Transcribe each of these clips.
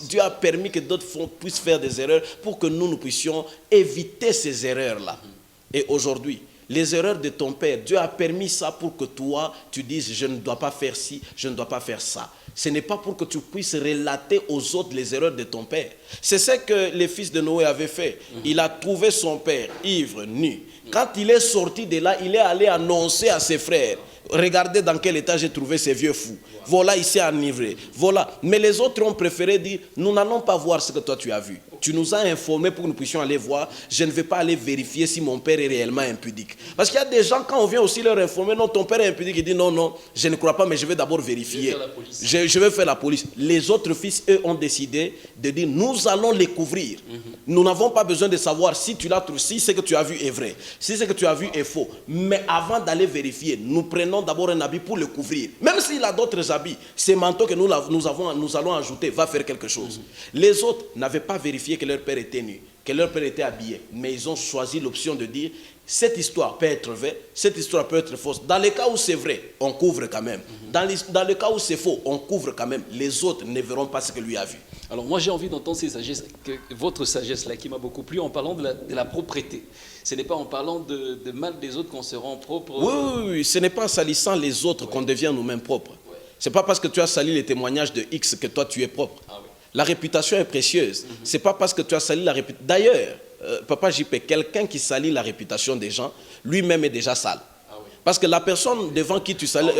Dieu a permis que d'autres puissent faire des erreurs pour que nous puissions éviter ces erreurs-là. Et aujourd'hui, les erreurs de ton père, Dieu a permis ça pour que toi, tu dises, je ne dois pas faire ci, je ne dois pas faire ça. Ce n'est pas pour que tu puisses relater aux autres les erreurs de ton père. C'est ce que les fils de Noé avaient fait. Il a trouvé son père ivre, nu. Quand il est sorti de là, il est allé annoncer à ses frères. Regardez dans quel état j'ai trouvé ces vieux fous. Voilà, il s'est enivré. Voilà. Mais les autres ont préféré dire, nous n'allons pas voir ce que toi tu as vu. Tu nous as informés pour que nous puissions aller voir. Je ne vais pas aller vérifier si mon père est réellement impudique. Parce qu'il y a des gens, quand on vient aussi leur informer, non, ton père est impudique, ils disent non, non, je ne crois pas, mais je vais d'abord vérifier. Je vais faire la police. Les autres fils, eux, ont décidé de dire, nous allons les couvrir. Nous n'avons pas besoin de savoir si tu l'as trouvé, si ce que tu as vu est vrai, si ce que tu as vu est faux. Mais avant d'aller vérifier, nous prenons d'abord un habit pour le couvrir. Même s'il a d'autres habits, ces manteaux que nous allons ajouter va faire quelque chose. Les autres n'avaient pas vérifié que leur père était nu, que leur père était habillé. Mais ils ont choisi l'option de dire, cette histoire peut être vraie, cette histoire peut être fausse. Dans les cas où c'est vrai, on couvre quand même. Dans le cas où c'est faux, on couvre quand même. Les autres ne verront pas ce que lui a vu. Alors moi j'ai envie d'entendre votre sagesse là qui m'a beaucoup plu en parlant de la propreté. Ce n'est pas en parlant de mal des autres qu'on se rend propre. Oui, ce n'est pas en salissant les autres qu'on devient nous-mêmes propres. Ce n'est pas parce que tu as sali les témoignages de X que toi tu es propre. La réputation est précieuse. Ce n'est pas parce que tu as sali la réputation. D'ailleurs, Papa JP, quelqu'un qui salit la réputation des gens, lui-même est déjà sale. Parce que la personne devant qui tu salis,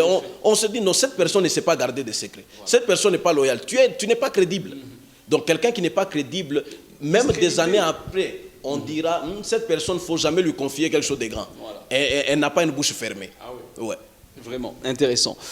on se dit non, cette personne ne sait pas garder des secrets. Cette personne n'est pas loyale. Tu n'es pas crédible. Donc quelqu'un qui n'est pas crédible, même des années après, on dira, cette personne, il ne faut jamais lui confier quelque chose de grand. Elle n'a pas une bouche fermée. Ouais. Vraiment intéressant.